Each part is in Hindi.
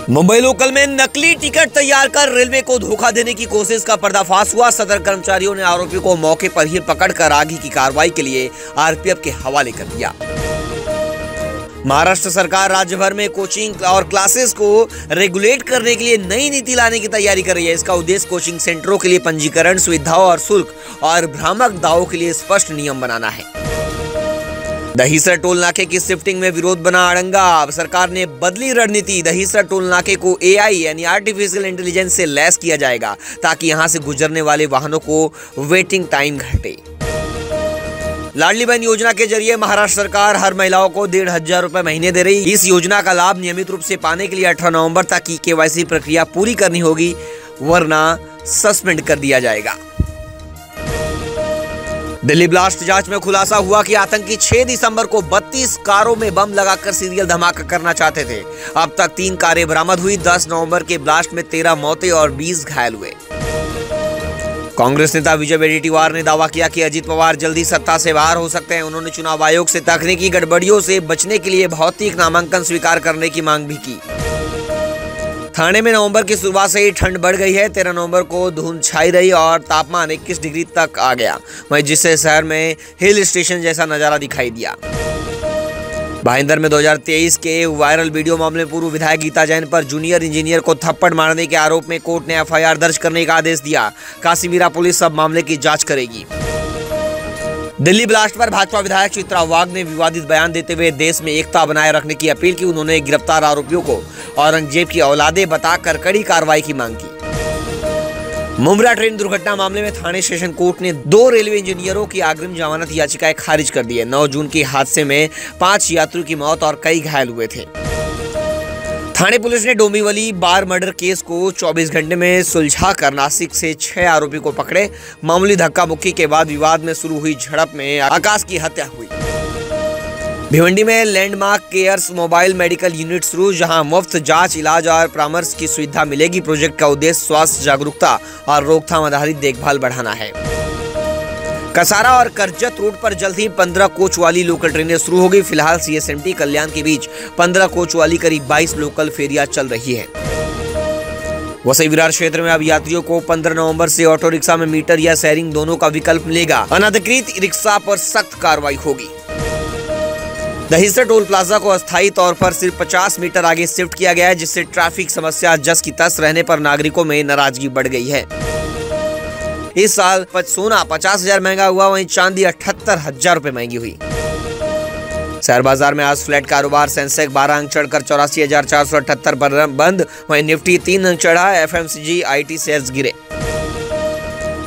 मुंबई लोकल में नकली टिकट तैयार कर रेलवे को धोखा देने की कोशिश का पर्दाफाश हुआ। सदर कर्मचारियों ने आरोपी को मौके पर ही पकड़कर आगे की कार्रवाई के लिए आरपीएफ के हवाले कर दिया। महाराष्ट्र सरकार राज्य भर में कोचिंग और क्लासेस को रेगुलेट करने के लिए नई नीति लाने की तैयारी कर रही है। इसका उद्देश्य कोचिंग सेंटरों के लिए पंजीकरण, सुविधाओं और शुल्क और भ्रामक दावों के लिए स्पष्ट नियम बनाना है। दहीसर टोल नाके की शिफ्टिंग में विरोध बना अड़ंगा। अब सरकार ने बदली रणनीति। दहीसर टोल नाके को एआई यानी आर्टिफिशियल इंटेलिजेंस से लैस किया जाएगा ताकि यहां से गुजरने वाले वाहनों को वेटिंग टाइम घटे। लाडली बहन योजना के जरिए महाराष्ट्र सरकार हर महिलाओं को 1,500 रुपए महीने दे रही। इस योजना का लाभ नियमित रूप से पाने के लिए 18 नवंबर तक की केवाईसी प्रक्रिया पूरी करनी होगी, वरना सस्पेंड कर दिया जाएगा। दिल्ली ब्लास्ट जांच में खुलासा हुआ कि आतंकी 6 दिसंबर को 32 कारों में बम लगाकर सीरियल धमाका करना चाहते थे। अब तक 3 कारें बरामद हुई। 10 नवंबर के ब्लास्ट में 13 मौतें और 20 घायल हुए। कांग्रेस नेता विजय वडेट्टीवार ने दावा किया कि अजित पवार जल्दी सत्ता से बाहर हो सकते हैं। उन्होंने चुनाव आयोग से तकनीकी गड़बड़ियों से बचने के लिए भौतिक नामांकन स्वीकार करने की मांग भी की। ठाणे में नवंबर की शुरुआत से ही ठंड बढ़ गई है। 13 नवंबर को धुंध छाई रही और तापमान 21 डिग्री तक आ गया, वहीं जिससे शहर में हिल स्टेशन जैसा नजारा दिखाई दिया। भाईंदर में 2023 के वायरल वीडियो मामले में पूर्व विधायक गीता जैन पर जूनियर इंजीनियर को थप्पड़ मारने के आरोप में कोर्ट ने एफआईआर दर्ज करने का आदेश दिया। काशीमीरा पुलिस अब मामले की जांच करेगी। दिल्ली ब्लास्ट पर भाजपा विधायक चित्रा वाघ ने विवादित बयान देते हुए देश में एकता बनाए रखने की अपील की। उन्होंने गिरफ्तार आरोपियों को औरंगजेब की औलादे बताकर कड़ी कार्रवाई की मांग की। मुंब्रा ट्रेन दुर्घटना मामले में थाने सेशन कोर्ट ने 2 रेलवे इंजीनियरों की अग्रिम जमानत याचिकाएं खारिज कर दी है। 9 जून के हादसे में 5 यात्रियों की मौत और कई घायल हुए थे। थाने पुलिस ने डोंबिवली बार मर्डर केस को 24 घंटे में सुलझाकर नासिक से 6 आरोपी को पकड़े। मामूली धक्का मुक्की के बाद विवाद में शुरू हुई झड़प में आकाश की हत्या हुई। भिवंडी में landmark cares mobile medical unit शुरू, जहां मुफ्त जांच, इलाज और परामर्श की सुविधा मिलेगी। प्रोजेक्ट का उद्देश्य स्वास्थ्य जागरूकता और रोकथाम आधारित देखभाल बढ़ाना है। कसारा और करजत रोड पर जल्द ही 15 कोच वाली लोकल ट्रेनें शुरू होगी। फिलहाल सीएसएमटी कल्याण के बीच 15 कोच वाली करीब 22 लोकल फेरियां चल रही है। वसई विरार क्षेत्र में अब यात्रियों को 15 नवंबर से ऑटो रिक्शा में मीटर या शेयरिंग दोनों का विकल्प मिलेगा। अनधिकृत रिक्शा पर सख्त कार्रवाई होगी। दहीसर टोल प्लाजा को अस्थायी तौर पर सिर्फ 50 मीटर आगे शिफ्ट किया गया है, जिससे ट्रैफिक समस्या जस की तस रहने पर नागरिकों में नाराजगी बढ़ गई है। इस साल सोना 50,000 महंगा हुआ, वहीं चांदी 78,000 रुपए महंगी हुई। शेयर बाजार में आज फ्लैट कारोबार। सेंसेक्स 12 अंक चढ़कर 84,478 पर बंद, वहीं निफ्टी 3 अंक चढ़ा। एफएमसीजी, आईटी शेयर्स गिरे।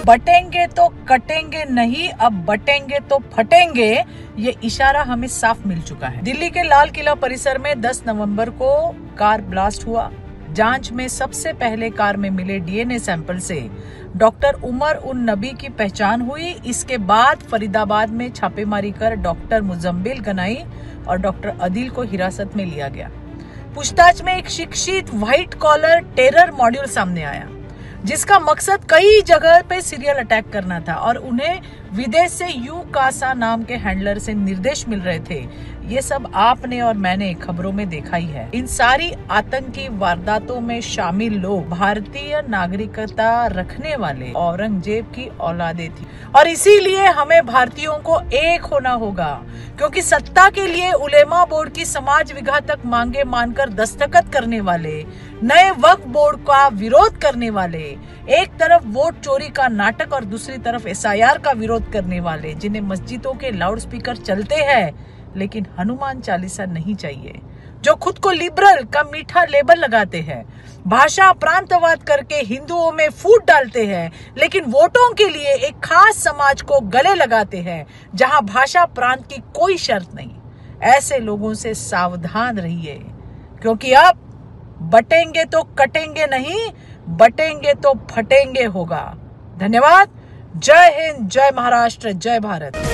बटेंगे तो कटेंगे नहीं, अब बटेंगे तो फटेंगे, ये इशारा हमें साफ मिल चुका है। दिल्ली के लाल किला परिसर में 10 नवंबर को कार ब्लास्ट हुआ। जांच में सबसे पहले कार में मिले डीएनए सैंपल से डॉक्टर उमर उन नबी की पहचान हुई। इसके बाद फरीदाबाद में छापेमारी कर डॉक्टर मुजम्मिल गनाई और डॉक्टर अदिल को हिरासत में लिया गया। पूछताछ में एक शिक्षित व्हाइट कॉलर टेरर मॉड्यूल सामने आया, जिसका मकसद कई जगह पे सीरियल अटैक करना था और उन्हें विदेश से यू कासा नाम के हैंडलर से निर्देश मिल रहे थे। ये सब आपने और मैंने खबरों में देखा ही है। इन सारी आतंकी वारदातों में शामिल लोग भारतीय नागरिकता रखने वाले औरंगजेब की औलादे थी और इसीलिए हमें भारतीयों को एक होना होगा, क्योंकि सत्ता के लिए उलेमा बोर्ड की समाज विघातक मांगे मानकर दस्तखत करने वाले, नए वक्फ बोर्ड का विरोध करने वाले, एक तरफ वोट चोरी का नाटक और दूसरी तरफ एसआईआर का विरोध करने वाले, जिन्हें मस्जिदों के लाउडस्पीकर चलते हैं लेकिन हनुमान चालीसा नहीं चाहिए, जो खुद को लिबरल का मीठा लेबल लगाते हैं, भाषा प्रांतवाद करके हिंदुओं में फूट डालते हैं लेकिन वोटों के लिए एक खास समाज को गले लगाते हैं जहां भाषा प्रांत की कोई शर्त नहीं। ऐसे लोगों से सावधान रहिए, क्योंकि अब बटेंगे तो कटेंगे नहीं, बटेंगे तो फटेंगे होगा। धन्यवाद। जय हिंद, जय महाराष्ट्र, जय भारत।